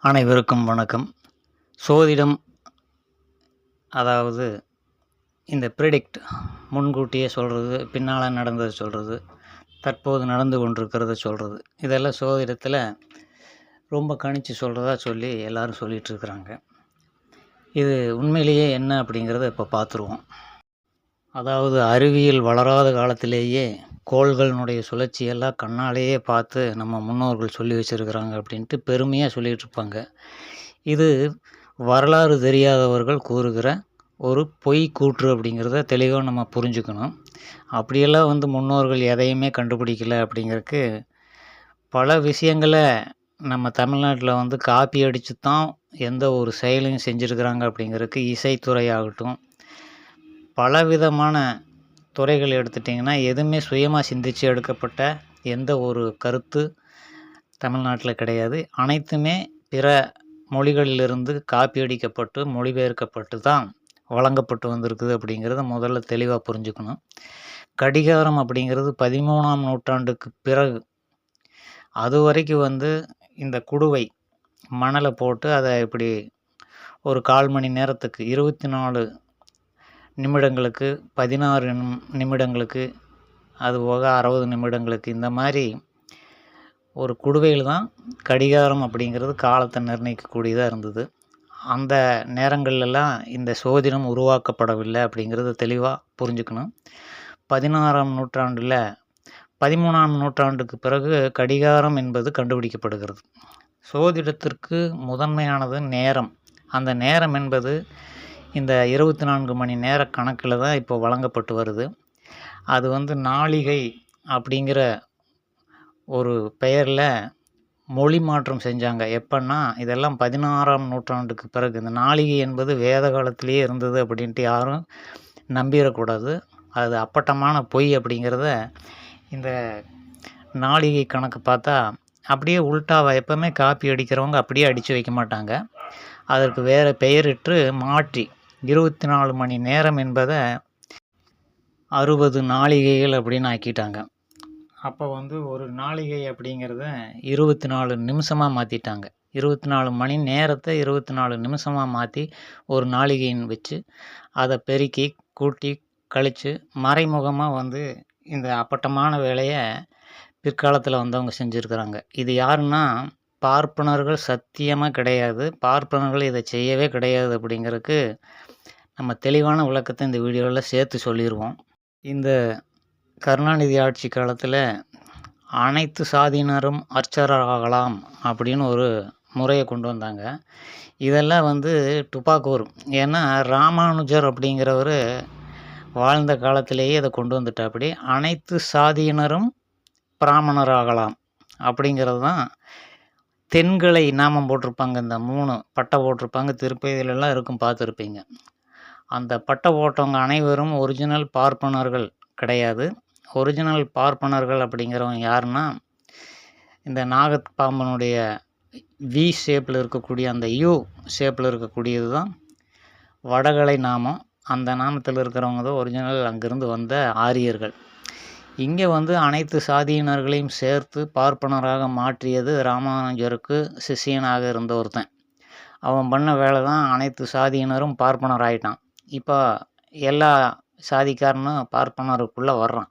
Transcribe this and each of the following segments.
அனைவருக்கும் வணக்கம். சோதிடம் அதாவது இந்த ப்ரிடிக்ட் முன்கூட்டியே சொல்கிறது, பின்னால் நடந்ததை சொல்கிறது, தற்போது நடந்து கொண்டிருக்கிறத சொல்கிறது, இதெல்லாம் சோதிடத்தில் ரொம்ப கணிச்சு சொல்கிறதா சொல்லி எல்லோரும் சொல்லிகிட்ருக்குறாங்க. இது உண்மையிலேயே என்ன அப்படிங்கிறத இப்போ பார்த்துருவோம். அதாவது அறிவியல் வளராத காலத்திலேயே கோள்களினுடைய சுழற்சியெல்லாம் கண்ணாலேயே பார்த்து நம்ம முன்னோர்கள் சொல்லி வச்சுருக்கிறாங்க அப்படின்ட்டு பெருமையாக சொல்லிகிட்ருப்பாங்க. இது வரலாறு தெரியாதவர்கள் கூறுகிற ஒரு பொய் கூற்று அப்படிங்கிறத தெளிவாக நம்ம புரிஞ்சுக்கணும். அப்படியெல்லாம் முன்னோர்கள் எதையுமே கண்டுபிடிக்கல அப்படிங்கிறதுக்கு பல விஷயங்களை நம்ம தமிழ்நாட்டில் காப்பி அடித்து தான் எந்த ஒரு செயலையும் செஞ்சுருக்கிறாங்க. அப்படிங்கிறதுக்கு இசைத்துறை ஆகட்டும், பலவிதமான துறைகள் எடுத்துட்டிங்கன்னா எதுவுமே சுயமாக சிந்தித்து எடுக்கப்பட்ட எந்த ஒரு கருத்து தமிழ்நாட்டில் கிடையாது. அனைத்துமே பிற மொழிகளிலிருந்து காப்பி அடிக்கப்பட்டு மொழிபெயர்க்கப்பட்டு தான் வழங்கப்பட்டு வந்திருக்குது அப்படிங்கிறத முதல்ல தெளிவாக புரிஞ்சுக்கணும். கடிகாரம் அப்படிங்கிறது 13ஆம் நூற்றாண்டுக்கு பிறகு அது வரைக்கும் இந்த குடுவை மணலை போட்டு அதை இப்படி ஒரு 1/4 மணி நேரத்துக்கு 24 நிமிடங்களுக்கு 16 நிமிடங்களுக்கு அதுபோக 60 நிமிடங்களுக்கு இந்த மாதிரி ஒரு குடுவையில் தான் கடிகாரம் அப்படிங்கிறது காலத்தை நிர்ணயிக்கக்கூடியதாக இருந்தது. அந்த நேரங்கள்லாம் இந்த சோதிடம் உருவாக்கப்படவில்லை அப்படிங்கிறத தெளிவாக புரிஞ்சுக்கணும். 16ஆம் நூற்றாண்டில் 13ஆம் நூற்றாண்டுக்கு பிறகு கடிகாரம் என்பது கண்டுபிடிக்கப்படுகிறது. சோதிடத்திற்கு முதன்மையானது நேரம். அந்த நேரம் என்பது இந்த 24 மணி நேர கணக்கில் தான் இப்போ வழங்கப்பட்டு வருது. அது நாளிகை அப்படிங்கிற ஒரு பெயரில் மொழி மாற்றம் செஞ்சாங்க. எப்போன்னா இதெல்லாம் 16ஆம் நூற்றாண்டுக்கு பிறகு. இந்த நாளிகை என்பது வேத காலத்திலேயே இருந்தது அப்படின்ட்டு யாரும் நம்பிடக்கூடாது. அது அப்பட்டமான பொய் அப்படிங்கிறத இந்த நாளிகை கணக்கு பார்த்தா அப்படியே உல்டாவா எப்போவுமே காப்பி அடிக்கிறவங்க அப்படியே அடித்து வைக்க மாட்டாங்க. அதற்கு வேறு பெயரிட்டு மாற்றி 24 மணி நேரம் என்பதை 60 நாளிகைகள் அப்படின்னு ஆக்கிட்டாங்க. அப்போ ஒரு நாளிகை அப்படிங்கிறத 24 நிமிஷமாக மாற்றிட்டாங்க. 24 மணி நேரத்தை 24 நிமிஷமாக மாற்றி ஒரு நாளிகைன்னு வச்சு அதை பெருக்கி கூட்டி கழித்து மறைமுகமாக இந்த அப்பட்டமான வேலையை பிற்காலத்தில் வந்தவங்க செஞ்சுருக்கிறாங்க. இது யாருன்னா பார்ப்பனர்கள் சத்தியமாக கிடையாது. பார்ப்பனர்கள் இதை செய்யவே கிடையாது அப்படிங்கிறதுக்கு நம்ம தெளிவான விளக்கத்தை இந்த வீடியோவில் சேர்த்து சொல்லிடுவோம். இந்த கருணாநிதி ஆட்சி காலத்தில் அனைத்து சாதியினரும் அர்ச்சகராகலாம் அப்படின்னு ஒரு முறையை கொண்டு வந்தாங்க. இதெல்லாம் டுபாக்கூர். ஏன்னா ராமானுஜர் அப்படிங்கிறவர் வாழ்ந்த காலத்திலேயே இதை கொண்டு வந்துட்டாப்படி அனைத்து சாதியினரும் பிராமணராகலாம் அப்படிங்கிறது தான். தென்களை நாமம் போட்டிருப்பாங்க, இந்த 3 பட்டை போட்டிருப்பாங்க, திருப்பதியிலெல்லாம் இருக்கும், பார்த்துருப்பீங்க. அந்த பட்டை போட்டவங்க அனைவரும் ஒரிஜினல் பார்ப்பனர்கள் கிடையாது. ஒரிஜினல் பார்ப்பனர்கள் அப்படிங்கிறவங்க யாருன்னா இந்த நாகப்பாம்பனுடைய வி ஷேப்பில் இருக்கக்கூடிய அந்த யூ ஷேப்பில் இருக்கக்கூடியது தான் வடகலை நாமம். அந்த நாமத்தில் இருக்கிறவங்க தான் ஒரிஜினல் அங்கேருந்து வந்த ஆரியர்கள். இங்கே அனைத்து சாதியினர்களையும் சேர்த்து பார்ப்பனராக மாற்றியது ராமானுஜருக்கு சிஷியனாக இருந்த ஒருத்தன். அவன் பண்ண வேலை தான் அனைத்து சாதியினரும் பார்ப்பனர் ஆகிட்டான். இப்போ எல்லா சாதிக்காரனும் பார்ப்பனருக்குள்ளே வர்றான்.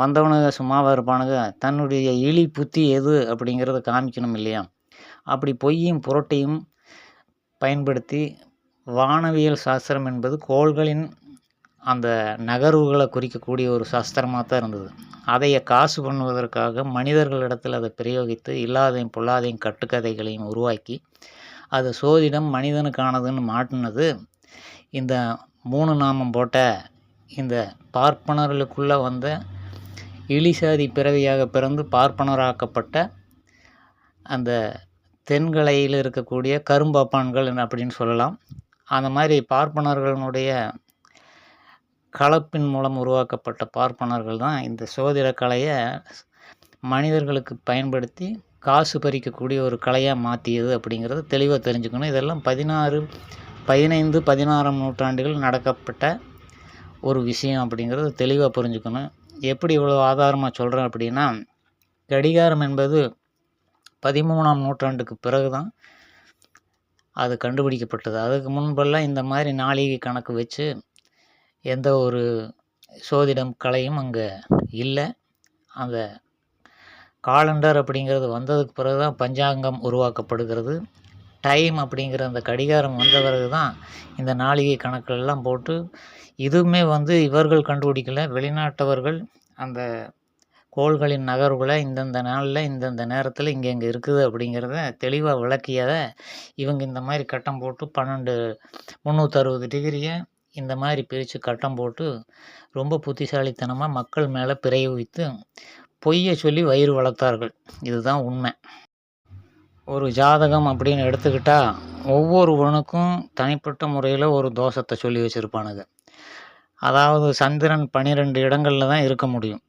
வந்தவனுங்க சும்மாவாக இருப்பானுங்க, தன்னுடைய இழி புத்தி எது அப்படிங்கிறத காமிக்கணும் இல்லையா? அப்படி பொய்யும் புரட்டையும் பயன்படுத்தி வானவியல் சாஸ்திரம் என்பது கோள்களின் அந்த நகர்வுகளை குறிக்கக்கூடிய ஒரு சாஸ்திரமாக தான் இருந்தது. அதைய காசு பண்ணுவதற்காக மனிதர்களிடத்தில் அதை பிரயோகித்து இல்லாதையும் பொல்லாதையும் கட்டுக்கதைகளையும் உருவாக்கி அதை சோதிடம் மனிதனுக்கானதுன்னு மாட்டினது இந்த 3 நாமம் போட்ட இந்த பார்ப்பனர்களுக்குள்ளே வந்த இழிசாதி பிறவியாக பிறந்து பார்ப்பனராக்கப்பட்ட அந்த தென்கலையில் இருக்கக்கூடிய கரும்பாப்பான்கள் அப்படின்னு சொல்லலாம். அந்த மாதிரி பார்ப்பனர்களுடைய கலப்பின் மூலம் உருவாக்கப்பட்ட பார்ப்பனர்கள் தான் இந்த சோதிட கலையை மனிதர்களுக்கு பயன்படுத்தி காசு பறிக்கக்கூடிய ஒரு கலையாக மாற்றியது அப்படிங்கிறது தெளிவாக தெரிஞ்சுக்கணும். இதெல்லாம் 15, 16ஆம் நூற்றாண்டுகள் நடக்கப்பட்ட ஒரு விஷயம் அப்படிங்கிறது தெளிவாக புரிஞ்சுக்கணும். எப்படி இவ்வளோ ஆதாரமாக சொல்கிறேன் அப்படின்னா, கடிகாரம் என்பது 13ஆம் நூற்றாண்டுக்கு பிறகு தான் அது கண்டுபிடிக்கப்பட்டது. அதுக்கு முன்பெல்லாம் இந்த மாதிரி நாளிகை கணக்கு வச்சு எந்த ஒரு சோதிடம் கலையும் அங்கே இல்லை. அந்த காலண்டர் அப்படிங்கிறது வந்ததுக்கு பிறகு தான் பஞ்சாங்கம் உருவாக்கப்படுகிறது. டைம் அப்படிங்கிற அந்த கடிகாரம் வந்த பிறகு தான் இந்த நாளிகை கணக்கெல்லாம் போட்டு, இதுவுமே வந்து இவர்கள் கண்டுபிடிக்கல, வெளிநாட்டவர்கள் அந்த கோள்களின் நகர்வுகளை இந்தந்த நாளில் இந்தந்த நேரத்தில் இங்கே இங்கே இருக்குது அப்படிங்கிறத தெளிவாக விளக்கியதை இவங்க இந்த மாதிரி கட்டம் போட்டு 360 டிகிரியை இந்த மாதிரி பிரித்து கட்டம் போட்டு ரொம்ப புத்திசாலித்தனமாக மக்கள் மேலே பிரயோகித்து பொய்யை சொல்லி வயிறு வளர்த்தார்கள். இதுதான் உண்மை. ஒரு ஜாதகம் அப்படின்னு எடுத்துக்கிட்டால் ஒவ்வொருவனுக்கும் தனிப்பட்ட முறையில் ஒரு தோஷத்தை சொல்லி வச்சுருப்பானுங்க. அதாவது சந்திரன் 12 இடங்களில் தான் இருக்க முடியும்,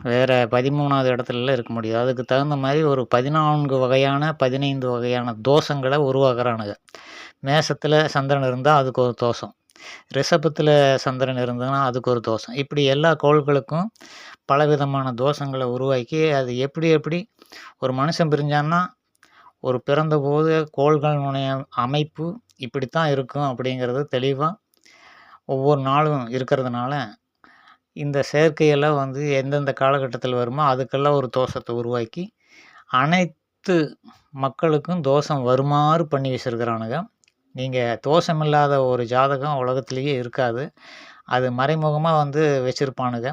வேறு 13வது இடத்துலலாம் இருக்க முடியாது. அதுக்கு தகுந்த மாதிரி ஒரு 14 வகையான 15 வகையான தோஷங்களை உருவாக்குறானுங்க. மேசத்தில் சந்திரன் இருந்தால் அதுக்கு ஒரு தோஷம், ரிஷபத்தில் சந்திரன் இருந்ததுன்னா அதுக்கு ஒரு தோஷம். இப்படி எல்லா கோள்களுக்கும் பலவிதமான தோஷங்களை உருவாக்கி அது எப்படி ஒரு மனுஷன் பிரிஞ்சான்னா ஒரு பிறந்தபோது கோள்களுடைய அமைப்பு இப்படித்தான் இருக்கும் அப்படிங்கிறது தெளிவாக ஒவ்வொரு நாளும் இருக்கிறதுனால இந்த செயற்கையெல்லாம் வந்து எந்தெந்த காலகட்டத்தில் வருமோ அதுக்கெல்லாம் ஒரு தோஷத்தை உருவாக்கி அனைத்து மக்களுக்கும் தோஷம் வருமாறு பண்ணி வச்சுருக்கிறானுங்க. நீங்கள் தோஷமில்லாத ஒரு ஜாதகம் உலகத்திலேயே இருக்காது. அது மறைமுகமாக வந்து வச்சுருப்பானுங்க.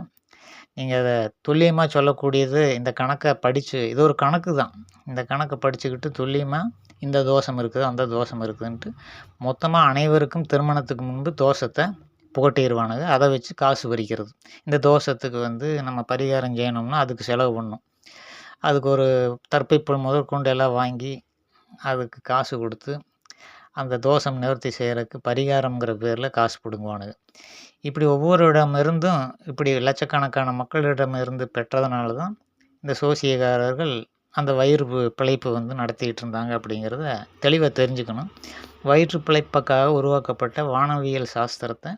நீங்கள் அதை துல்லியமாக சொல்லக்கூடியது இந்த கணக்கை படித்து, இது ஒரு கணக்கு தான், இந்த கணக்கை படிச்சுக்கிட்டு துல்லியமாக இந்த தோஷம் இருக்குது அந்த தோஷம் இருக்குதுன்ட்டு மொத்தமாக அனைவருக்கும் திருமணத்துக்கு முன்பு தோஷத்தை புகட்டிடுவானுங்க. அதை வச்சு காசு பறிக்கிறது. இந்த தோஷத்துக்கு வந்து நம்ம பரிகாரம் செய்யணும்னா அதுக்கு செலவு பண்ணணும். அதுக்கு ஒரு தற்பைப்புல் முதற்கொண்டு எல்லாம் வாங்கி அதுக்கு காசு கொடுத்து அந்த தோஷம் நிவர்த்தி செய்கிறதுக்கு பரிகாரங்கிற பேரில் காசு பிடுங்குவானுங்க. இப்படி ஒவ்வொருடமிருந்தும் இப்படி லட்சக்கணக்கான மக்களிடமிருந்து பெற்றதுனால தான் இந்த சோசியக்காரர்கள் அந்த வயிறு பிழைப்பு வந்து நடத்திக்கிட்டு இருந்தாங்க அப்படிங்கிறத தெளிவாக தெரிஞ்சுக்கணும். வயிற்று பிழைப்புக்காக உருவாக்கப்பட்ட வானவியல் சாஸ்திரத்தை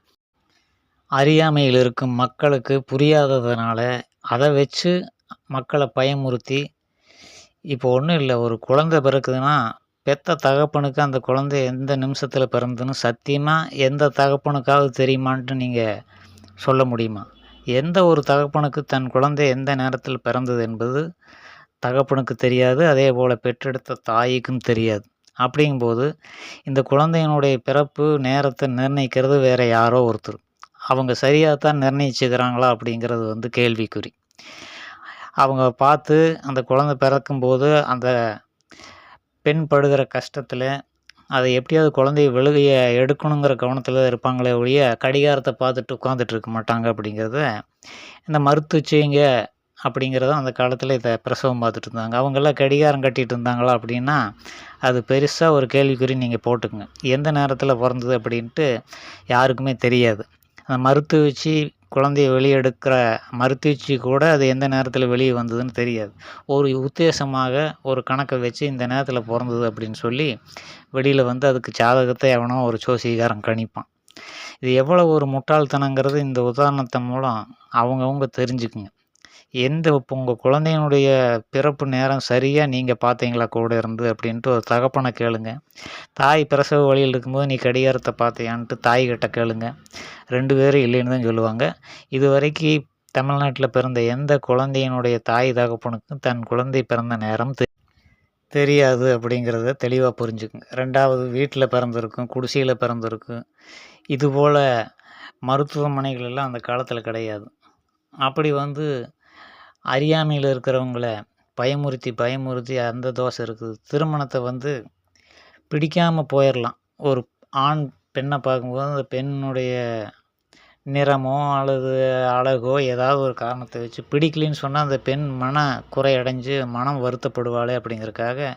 அறியாமையில் இருக்கும் மக்களுக்கு புரியாததுனால அதை வச்சு மக்களை பயமுறுத்தி, இப்போ ஒன்றும் இல்லை, ஒரு குழந்தை பிறக்குதுன்னா பெத்த தகப்பனுக்கு அந்த குழந்தை எந்த நிமிஷத்தில் பிறந்துன்னு சத்தியமாக எந்த தகப்பனுக்காவது தெரியுமான்ட்டு நீங்கள் சொல்ல முடியுமா? எந்த ஒரு தகப்பனுக்கு தன் குழந்தை எந்த நேரத்தில் பிறந்தது என்பது தகப்பனுக்கு தெரியாது, அதே போல் பெற்றெடுத்த தாய்க்கும் தெரியாது. அப்படிங்கும்போது இந்த குழந்தையினுடைய பிறப்பு நேரத்தை நிர்ணயிக்கிறது வேறு யாரோ ஒருத்தர். அவங்க சரியாக தான் நிர்ணயிச்சுக்கிறாங்களா அப்படிங்கிறது வந்து கேள்விக்குறி. அவங்க பார்த்து அந்த குழந்தை பிறக்கும்போது அந்த பெண் படுகிற கஷ்டத்தில் அதை எப்படியாவது குழந்தைய வெளியே எடுக்கணுங்கிற கவனத்தில் இருப்பாங்களே ஒழிய கடிகாரத்தை பார்த்துட்டு உட்காந்துட்டு இருக்க மாட்டாங்க. அப்படிங்கிறத இந்த மருத்துவச்சிங்க அப்படிங்கிறத அந்த காலத்தில் இதை பிரசவம் பார்த்துட்டு இருந்தாங்க. அவங்கெல்லாம் கடிகாரம் கட்டிகிட்டு இருந்தாங்களா அப்படின்னா அது பெருசாக ஒரு கேள்விக்குறி நீங்கள் போட்டுக்குங்க. எந்த நேரத்தில் பிறந்தது அப்படின்ட்டு யாருக்குமே தெரியாது. அந்த மருத்துவச்சி குழந்தைய வெளியெடுக்கிற மருத்துவச்சி கூட அது எந்த நேரத்தில் வெளியே வந்ததுன்னு தெரியாது. ஒரு உத்தேசமாக ஒரு கணக்கை வச்சு இந்த நேரத்தில் பிறந்தது அப்படின்னு சொல்லி வெளியில் வந்து அதுக்கு ஜாதகத்தை எவனோ ஒரு ஜோசியக்காரன் கணிப்பான். இது எவ்வளோ ஒரு முட்டாள்தனங்கிறது இந்த உதாரணத்தின் மூலம் அவங்கவுங்க தெரிஞ்சுக்குங்க. இப்போ உங்கள் குழந்தையினுடைய பிறப்பு நேரம் சரியாக நீங்கள் பார்த்தீங்களா கூட இருந்து அப்படின்ட்டு ஒரு தகப்பனை கேளுங்க. தாய் பிரசவ வழியில் இருக்கும்போது நீ கடிகாரத்தை பார்த்தியான்ட்டு தாய்கிட்ட கேளுங்க. 2 பேரும் இல்லைன்னு தான் சொல்லுவாங்க. இது வரைக்கும் தமிழ்நாட்டில் பிறந்த எந்த குழந்தையினுடைய தாய் தகப்பனுக்கும் தன் குழந்தை பிறந்த நேரம் தெரியாது அப்படிங்கிறத தெளிவாக புரிஞ்சுக்குங்க. 2வது வீட்டில் பிறந்திருக்கும், குடிசையில் பிறந்திருக்கும். இதுபோல் மருத்துவமனைகள் எல்லாம் அந்த காலத்தில் கிடையாது. அப்படி வந்து அறியாமையில் இருக்கிறவங்கள பயமுறுத்தி அந்த தோஷம் இருக்குது. திருமணத்தை வந்து பிடிக்காமல் போயிடலாம். ஒரு ஆண் பெண்ணை பார்க்கும்போது அந்த பெண்ணுடைய நிறமோ அல்லது அழகோ ஏதாவது ஒரு காரணத்தை வச்சு பிடிக்கலின்னு சொன்னால் அந்த பெண் மன குறை அடைஞ்சு மனம் வருத்தப்படுவாளே அப்படிங்கிறதுக்காக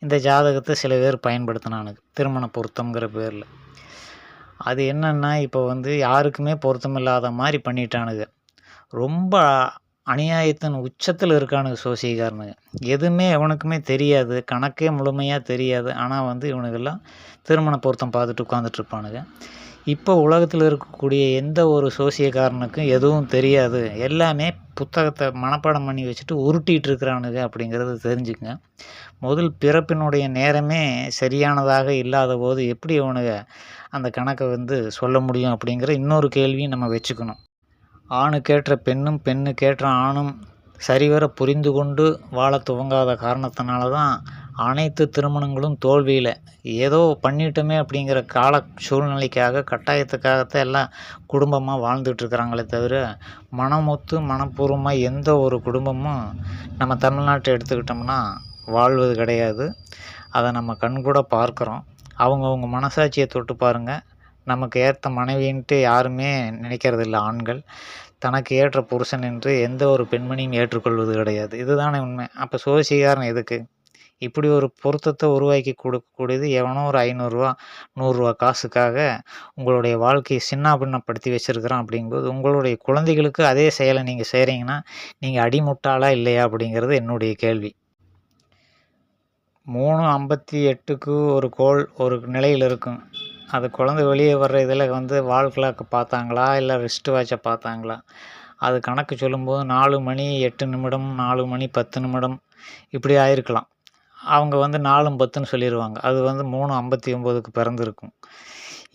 இந்த ஜாதகத்தை சில பேர் பயன்படுத்தினானுங்க திருமண பொருத்தங்கிற பேரில். அது என்னென்னா இப்போ வந்து யாருக்குமே பொருத்தமில்லாத மாதிரி பண்ணிட்டானுங்க. ரொம்ப அநியாயத்தின் உச்சத்தில் இருக்கானுங்க சோசியக்காரனுங்க. எதுவுமே எவனுக்குமே தெரியாது, கணக்கே முழுமையாக தெரியாது. ஆனால் வந்து இவனுக்கெல்லாம் திருமண பொருத்தம் பார்த்துட்டு உட்காந்துட்ருப்பானுங்க. இப்போ உலகத்தில் இருக்கக்கூடிய எந்த ஒரு சோசியக்காரனுக்கும் எதுவும் தெரியாது. எல்லாமே புத்தகத்த மனப்பாடம் பண்ணி வச்சுட்டு உருட்டிட்டு இருக்கிறானுங்க அப்படிங்கிறத தெரிஞ்சுக்கங்க. முதல் பிறப்பினுடைய நேரமே சரியானதாக இல்லாதபோது எப்படி அவனுங்க அந்த கணக்க வந்து சொல்ல முடியும் அப்படிங்கிற இன்னொரு கேள்வியும் நம்ம வச்சுக்கணும். ஆணுக்கேற்ற பெண்ணும், பெண்ணுக்கேற்ற ஆணும் சரிவர புரிந்து கொண்டு வாழத் துவங்காத காரணத்தினால தான் அனைத்து திருமணங்களும் தோல்வியில, ஏதோ பண்ணிட்டோமே அப்படிங்கிற கால சூழ்நிலைக்காக, கட்டாயத்துக்காகத்தான் எல்லாம் குடும்பமா வாழ்ந்துட்டு இருக்கிறாங்களே தவிர, மனமொத்து மனப்பூர்வமா எந்த ஒரு குடும்பமும் நம்ம தமிழ்நாட்ட எடுத்துக்கிட்டோம்னா வாழ்வது கிடையாது. அத நம்ம கண்கூட பார்க்குறோம். அவங்கவங்க மனசாட்சிய தொட்டு பாருங்க. நமக்கு ஏத்த மனைவின்ட்டு யாருமே நினைக்கிறதில்ல ஆண்கள். தனக்கு ஏற்ற புருஷன் என்று எந்த ஒரு பெண்மணியும் ஏற்றுக்கொள்வது கிடையாது. இதுதானே உண்மை. அப்ப சோசியக்காரன் எதுக்கு? இப்படி ஒரு பொருத்தத்த உருவாக்கி கொடுக்கக்கூடியது எவனோ ஒரு ரூ. 500 ரூ. 100 காசுக்காக உங்களுடைய வாழ்க்கைய சின்னாபின்னப்படுத்தி வச்சிருக்கிறான் அப்படிங்கும்போது, உங்களுடைய குழந்தைகளுக்கு அதே செயல நீங்க செய்றீங்கன்னா, நீங்க அடிமுட்டாளா இல்லையா? அப்படிங்கிறது என்னுடைய கேள்வி. 3:58க்கு ஒரு கோள் ஒரு நிலையில இருக்கும். அது குழந்தை வெளியே வர்ற இதில வந்து வால் கிளாக்க பார்த்தாங்களா? இல்ல ரிஸ்ட் வாட்ச பார்த்தாங்களா? அது கணக்கு சொல்லும்போது 4 மணி 8 நிமிடம், 4 மணி 10 நிமிடம் இப்படி ஆயிருக்கலாம். அவங்க வந்து 4ம் 10ன்னு சொல்லிருவாங்க. அது வந்து 3:59க்கு பிறந்திருக்கும்.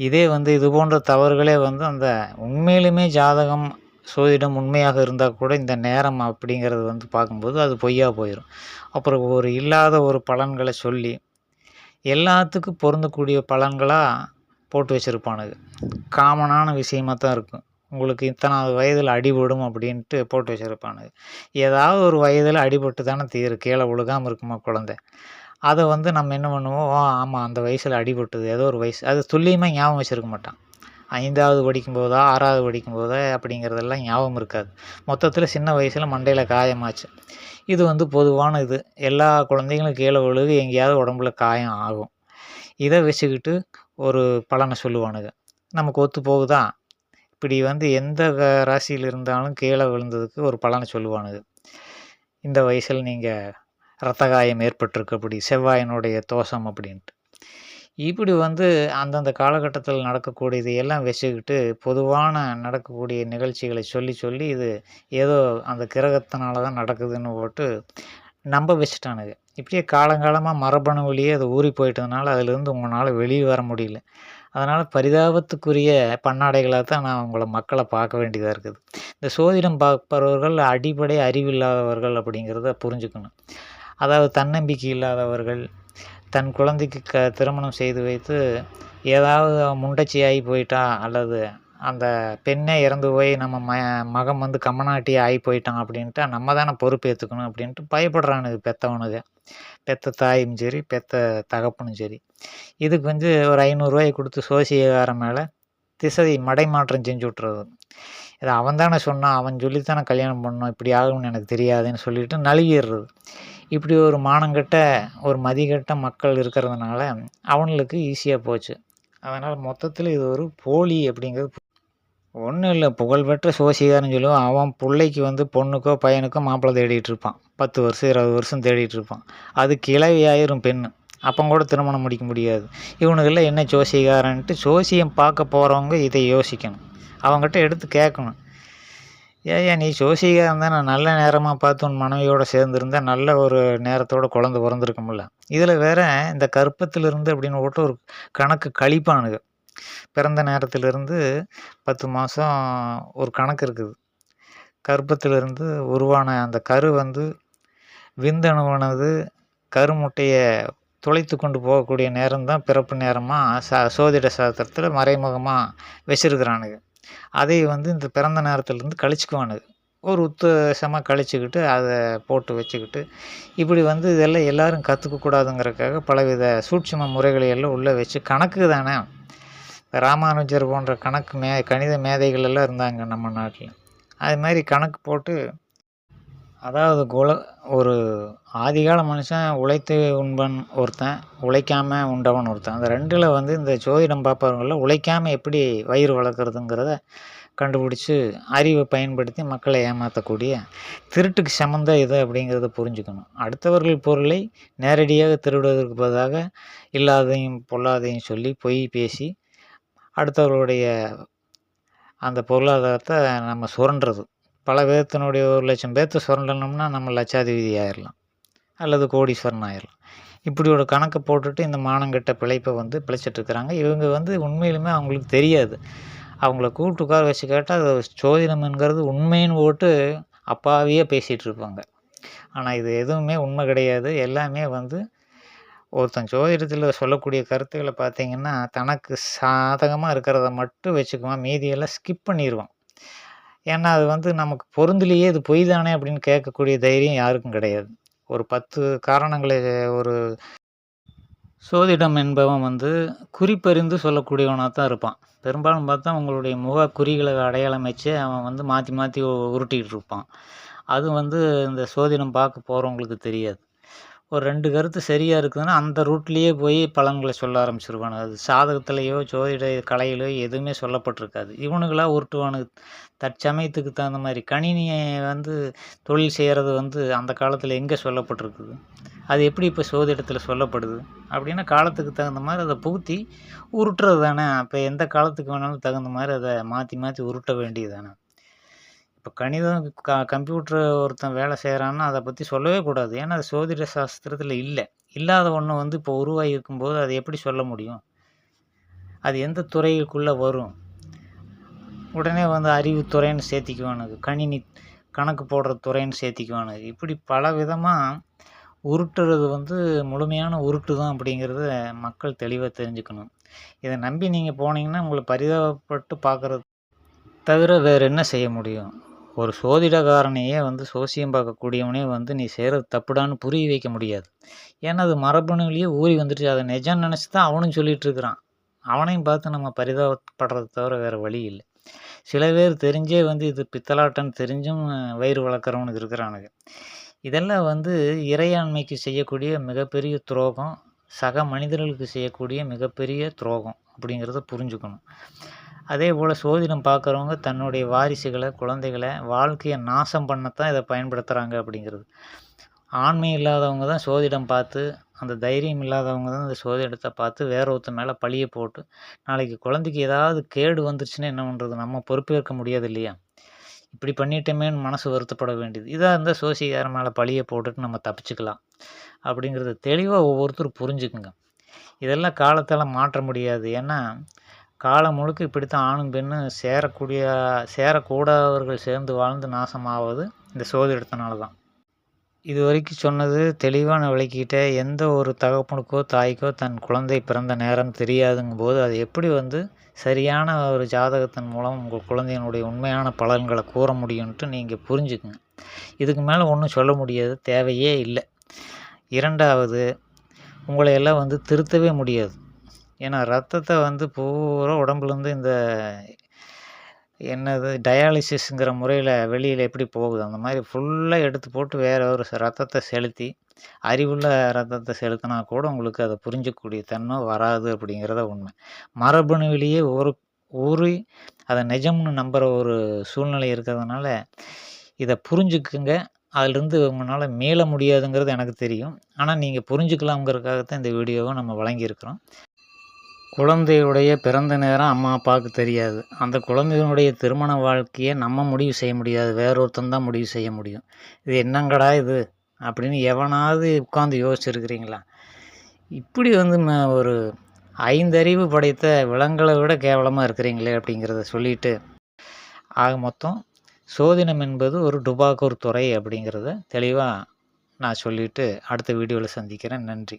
இதே வந்து இது போன்ற தவறுகளே வந்து அந்த உண்மையிலுமே ஜாதகம், சோதிடம் உண்மையாக இருந்தா கூட இந்த நேரம் அப்படிங்கிறது வந்து பார்க்கும்போது அது பொய்யா போயிரும். அப்புறம் ஒரு இல்லாத ஒரு பலன்கள சொல்லி, எல்லாத்துக்கும் பொருந்தக்கூடிய பலன்களா போட்டு வச்சிருப்பானுங்க. காமனான விஷயமா தான் இருக்கும். உங்களுக்கு இத்தனாவது வயதில அடிபடும் அப்படின்ட்டு போட்டு வச்சிருப்பானுங்க. ஏதாவது ஒரு வயதில அடிபட்டு தானே தீரும். கீழ விழுகாம இருக்குமா குழந்தை? அத வந்து நம்ம என்ன பண்ணுவோம், ஓ ஆமா அந்த வயசுல அடிபட்டது. ஏதோ ஒரு வயசு. அது துல்லியமா ஞாபகம் வச்சிருக்க மாட்டான். 5வது படிக்கும்போதா, 6வது படிக்கும்போதா அப்படிங்கிறதெல்லாம் ஞாபகம் இருக்காது. மொத்தத்தில சின்ன வயசுல மண்டையில காயமாச்சு. இது வந்து பொதுவான இது. எல்லா குழந்தைகளும் கீழ விழுது, எங்கேயாவது உடம்புல காயம் ஆகும். இத வச்சுக்கிட்டு ஒரு பலன சொல்லுவானுங்க. நமக்கு ஒத்து போகுதா? இப்படி வந்து எந்த ராசியில இருந்தாலும் கீழ விழுந்ததுக்கு ஒரு பலன சொல்லுவானுங்க. இந்த வயசுல நீங்க ரத்த காயம் ஏற்பட்டிருக்கு அப்படி, செவ்வாயினுடைய தோஷம் அப்படின்ட்டு. இப்படி வந்து அந்தந்த காலகட்டத்தில நடக்கக்கூடியது எல்லாம் வச்சுக்கிட்டு, பொதுவான நடக்கக்கூடிய நிகழ்ச்சிகளை சொல்லி, சொல்லி இது ஏதோ அந்த கிரகத்தினால தான் நடக்குதுன்னு போட்டு நம்ப வச்சுட்டானுங்க. இப்படியே காலங்காலமா மரபணு வழியே அது ஊறி போயிட்டதுனால, அதிலிருந்து உங்கனால வெளிய வர முடியல. அதனால பரிதாபத்துக்குரிய பன்னாடைகளா தான் நான் மக்கள பார்க்க வேண்டியதா இருக்குது. இந்த சோதிடம் பார்ப்பவர்கள் அடிப்படை அறிவில்லாதவர்கள் அப்படிங்கிறத புரிஞ்சுக்கணும். அதாவது தன்னம்பிக்கை இல்லாதவர்கள், தன் குழந்தைக்கு திருமணம் செய்து வைத்து, ஏதாவது முண்டச்சி ஆகி போயிட்டா, அல்லது அந்த பெண்ணே இறந்து போய் நம்ம மகன் வந்து கம்மனாட்டி ஆகி போயிட்டான் அப்படின்ட்டா, நம்ம தானே பொறுப்பேத்துக்கணும் அப்படின்ட்டு பயப்படுறானுங்க பெத்தவனுங்க. பெத்த தாயும் சரி, பெத்த தகப்பனும் சரி. இதுக்கு வந்து ஒரு ரூ. 500 குடுத்து சோசியக்காரன் மேல திசை மடைமாற்றம் செஞ்சு விட்டுறது. இத அவன் தானே சொன்னான், அவன் சொல்லி தானே கல்யாணம் பண்ணோம், இப்படி ஆகும்னு எனக்கு தெரியாதுன்னு சொல்லிட்டு நழுவிர்றது. இப்படி ஒரு மானங்கெட்ட, ஒரு மதிகெட்ட மக்கள் இருக்கிறதுனால, அவனுங்களுக்கு ஈஸியா போச்சு. அதனால மொத்தத்தில இது ஒரு போலி அப்படிங்கிறது ஒண்ணும் இல்ல. புகழ்பெற்ற சோசியக்காரன்னு சொல்லுவான். அவன் புள்ளைக்கு வந்து பொண்ணுக்கோ, பையனுக்கோ மாப்பிள்ளை தேடிட்டு இருப்பான். 10 வருஷம், 20 வருஷம் தேடிட்டு இருப்பான். அது கிழவியாயிரும் பெண்ணு. அப்பங்கூட திருமணம் முடிக்க முடியாது. இவனுங்கலாம் என்ன ஜோசியக்காரன்ட்டு ஜோசியம் பார்க்க போறவங்க இதை யோசிக்கணும். அவன்கிட்ட எடுத்து கேட்கணும். ஏய்யா நீ ஜோசியக்காரன் தானே, நல்ல நேரமா பார்த்து உன் மனைவியோட சேர்ந்திருந்தா நல்ல ஒரு நேரத்தோட குழந்தை பொறந்திருக்கும்ல. இதில வேற இந்த கர்ப்பத்திலிருந்து அப்படின்னு போட்டு ஒரு கணக்கு கழிப்பானுங்க. பிறந்த நேரத்திலிருந்து 10 மாசம் ஒரு கணக்கு இருக்குது. கர்ப்பத்திலிருந்து உருவான அந்த கரு வந்து விந்தணுவானது கருமுட்டைய துளைத்து கொண்டு போகக்கூடிய நேரம் தான் பிறப்பு நேரமா சோதிட சாஸ்திரத்தில மறைமுகமா வச்சிருக்கிறானுங்க. அதை வந்து இந்த பிறந்த நேரத்திலிருந்து கழிச்சுக்குவானுங்க. ஒரு உத்தேசமா கழிச்சுக்கிட்டு, அத போட்டு வச்சுக்கிட்டு, இப்படி வந்து இதெல்லாம் எல்லாரும் கத்துக்க கூடாதுங்கிறதுக்காக பலவித சூட்சும முறைகளை எல்லாம் உள்ள வச்சு கணக்கு தானே. ராமானுஜர் போன்ற கணித மேதைகள் எல்லாம் இருந்தாங்க நம்ம நாட்ல. அது மாரி கணக்கு போட்டு அதாவது ஒரு ஆதிகால மனுஷன் உழைத்து உண்பன் ஒருத்தன், உழைக்காம உண்டவன் ஒருத்தன். அந்த 2ல வந்து இந்த ஜோதிடம் பார்ப்பவர்கள்ல உழைக்காம எப்படி வயிறு வளர்க்குறதுங்கிறத கண்டுபிடிச்சு, அறிவ பயன்படுத்தி மக்களை ஏமாத்தக்கூடிய திருட்டுக்கு சமம் இது அப்படிங்கிறத புரிஞ்சுக்கணும். அடுத்தவர்கள் பொருளை நேரடியாக திருடுவதற்கு பதிலாக இல்லாததையும், பொல்லாதையும் சொல்லி பொய் பேசி அடுத்தவர்களுடைய அந்த பொருளாதாரத்தை நம்ம சுரண்டுறது. பல பேர்த்தினுடைய 1,00,000 பேர்த்த சுரண்டனோம்னா நம்ம லட்சாதிபதி ஆயிரலாம். அல்லது கோடீஸ்வரன் ஆயிரலாம். இப்படி ஒரு கணக்க போட்டுட்டு இந்த மானங்கெட்ட பிழைப்ப வந்து பிழைச்சிட்ருக்கிறாங்க. இவங்க வந்து உண்மையிலுமே அவங்களுக்கு தெரியாது. அவங்கள கூப்பிட்டு உட்கார வச்சு கேட்டா, அது சோதிடம்ங்கிறது உண்மைன்னு போட்டு அப்பாவியா பேசிகிட்டு இருப்பாங்க. ஆனா இது எதுவுமே உண்மை கிடையாது. எல்லாமே வந்து ஒருத்தன் ஜோதிடத்தில சொல்லக்கூடிய கருத்துக்கள பார்த்தீங்கன்னா, தனக்கு சாதகமா இருக்கிறத மட்டும் வச்சுக்குவான். மீதியெல்லாம் ஸ்கிப் பண்ணிருவான். ஏன்னா, அது வந்து நமக்கு பொருந்தலையே இது பொய் தானே அப்படின்னு கேட்கக்கூடிய தைரியம் யாருக்கும் கிடையாது. ஒரு 10 காரணங்களை ஒரு சோதிடம் என்பவன் வந்து குறிப்பறிந்து சொல்லக்கூடியவனா தான் இருப்பான். பெரும்பாலும் பார்த்தா உங்களுடைய முக குறிகள அடையாளம் வச்சு அவன் வந்து மாத்தி மாத்தி உருட்டிக்கிட்டு இருப்பான். அது வந்து இந்த சோதிடம் பார்க்க போறவங்களுக்கு தெரியாது. ஒரு 2 கருத்து சரியா இருக்குதுன்னா, அந்த ரூட்லயே போய் பலன்கள சொல்ல ஆரம்பிச்சுருவானுங்க. அது சாதகத்திலயோ, ஜோதிட கலையிலோ எதுவுமே சொல்லப்பட்டிருக்காது. இவனுங்களா உருட்டுவானுங்க. தற்சமயத்துக்கு தகுந்த மாரி. கணினிய வந்து தொழில் செய்றது வந்து அந்த காலத்தில எங்க சொல்லப்பட்டிருக்குது? அது எப்படி இப்ப சோதிடத்தில சொல்லப்படுது? அப்படின்னா காலத்துக்கு தகுந்த மாரி அத புகுத்தி உருட்டுறது தானே. அப்ப எந்த காலத்துக்கு வேணாலும் தகுந்த மாரி அத மாத்தி மாத்தி உருட்ட வேண்டியது தானே. இப்ப கணிதம் கம்ப்யூட்டர் ஒருத்தன் வேலை செய்றான்னா, அத பத்தி சொல்லவே கூடாது. ஏன்னா, அது சோதிட சாஸ்திரத்தில இல்ல. இல்லாத ஒண்ண வந்து இப்போ உருவாகி இருக்கும்போது, அத எப்படி சொல்ல முடியும்? அது எந்த துறைக்குள்ள வரும்? உடனே வந்து அறிவுத்துறைன்னு சேர்த்திக்குவானுங்க. கணினி கணக்கு போடுற துறைன்னு சேர்த்திக்குவானுங்க. இப்படி பல விதமா உருட்டுறது வந்து முழுமையான உருட்டு தான் அப்படிங்கிறத மக்கள் தெளிவா தெரிஞ்சுக்கணும். இத நம்பி நீங்க போனீங்கன்னா, உங்கள பரிதாபப்பட்டு பார்க்குறது தவிர வேற என்ன செய்ய முடியும்? ஒரு சோதிடக்காரனையே வந்து சோசியம் பார்க்கக்கூடியவனே வந்து நீ செய்றது தப்புடான்னு புரிய வைக்க முடியாது. ஏன்னா, அது மரபணுவிலேயே ஊறி வந்துருச்சு. அத நிஜம்னு நெனச்சு தான் அவனும் சொல்லிட்டு இருக்கிறான். அவனையும் பார்த்து நம்ம பரிதாபப்படுறத தவிர வேற வழி இல்ல. சில பேர் தெரிஞ்சே வந்து இது பித்தலாட்டம்னு தெரிஞ்சும் வயிறு வளர்க்குறவனுங்க இருக்கிறானுங்க. இதெல்லாம் வந்து இறையாண்மைக்கு செய்யக்கூடிய மிகப்பெரிய துரோகம். சக மனிதர்களுக்கு செய்யக்கூடிய மிகப்பெரிய துரோகம் அப்படிங்கிறத புரிஞ்சுக்கணும். அதேபோல சோதிடம் பார்க்குறவங்க தன்னுடைய வாரிசுகள, குழந்தைகள வாழ்க்கைய நாசம் பண்ணத்தான் இத பயன்படுத்துறாங்க அப்படிங்கிறது. ஆண்மை இல்லாதவங்க தான் சோதிடம் பார்த்து, அந்த தைரியம் இல்லாதவங்க தான் இந்த சோதிடத்த பார்த்து வேற ஒருத்தன் மேல பழிய போட்டு, நாளைக்கு குழந்தைக்கு ஏதாவது கேடு வந்துருச்சுன்னா என்ன பண்றது? நம்ம பொறுப்பேற்க முடியாது இல்லையா? இப்படி பண்ணிட்டோமேன்னு மனசு வருத்தப்பட வேண்டியது. இதா இருந்தா சோசியக்காரன் மேல பழிய போட்டுட்டு நம்ம தப்பிச்சுக்கலாம். அப்படிங்கிறத தெளிவா ஒவ்வொருத்தரும் புரிஞ்சுக்குங்க. இதெல்லாம் காலத்தால மாற்ற முடியாது. ஏன்னா, காலம் முழுக்க இப்படித்தான் ஆணும், பெண்ணும் சேரக்கூடாதவர்கள் சேர்ந்து வாழ்ந்து நாசமாவது இந்த சோதிடத்தினால தான். இதுவரைக்கும் சொன்னது தெளிவா நான் விளக்கிட்டேன். எந்த ஒரு தகப்பனுக்கோ, தாய்க்கோ தன் குழந்தை பிறந்த நேரம் தெரியாதுங்கும்போது, அது எப்படி வந்து சரியான ஒரு ஜாதகத்தின் மூலம் உங்கள் குழந்தையினுடைய உண்மையான பலன்கள கூற முடியும்ன்ட்டு நீங்க புரிஞ்சுக்குங்க. இதுக்கு மேல ஒண்ணும் சொல்ல முடியாது. தேவையே இல்ல. 2வது உங்கள எல்லாம் வந்து திருத்தவே முடியாது. ஏன்னா ரத்தத்த வந்து பூரா உடம்புலேருந்து இந்த என்னது டயாலிசிஸ்ங்கிற முறையில வெளியில எப்படி போகுது, அந்த மாரி ஃபுல்லா எடுத்து போட்டு வேற ஒரு ரத்தத்த செலுத்தி, அறிவுள்ள ரத்தத்த செலுத்தினா கூட உங்களுக்கு அத புரிஞ்சக்கூடிய தன்மை வராது அப்படிங்கிறத உண்மை. மரபணுவிலேயே ஊறி அத நிஜம்னு நம்புற ஒரு சூழ்நிலை இருக்கிறதுனால, இத புரிஞ்சுக்குங்க. அதிலிருந்து உங்கனால மீள முடியாதுங்கிறது எனக்கு தெரியும். ஆனா நீங்க புரிஞ்சுக்கலாம்ங்கிறதுக்காக தான் இந்த வீடியோவ நம்ம வழங்கியிருக்கிறோம். குழந்தையுடைய பிறந்த நேரம் அம்மா, அப்பாவுக்கு தெரியாது. அந்த குழந்தையினுடைய திருமண வாழ்க்கைய நம்ம முடிவு செய்ய முடியாது. வேறொருத்தன் தான் முடிவு செய்ய முடியும். இது என்னங்கடா இது? அப்படின்னு எவனாவது உட்கார்ந்து யோசிச்சிருக்கிறீங்களா? இப்படி வந்து ஒரு 5 அறிவு படைத்த விலங்குகள விட கேவலமா இருக்கிறீங்களே அப்படிங்கிறத சொல்லிட்டு, ஆக மொத்தம் சோதிடம் என்பது ஒரு டுபாக்கூர் துறை அப்படிங்கிறத தெளிவா நான் சொல்லிட்டு அடுத்த வீடியோல சந்திக்கிறேன். நன்றி.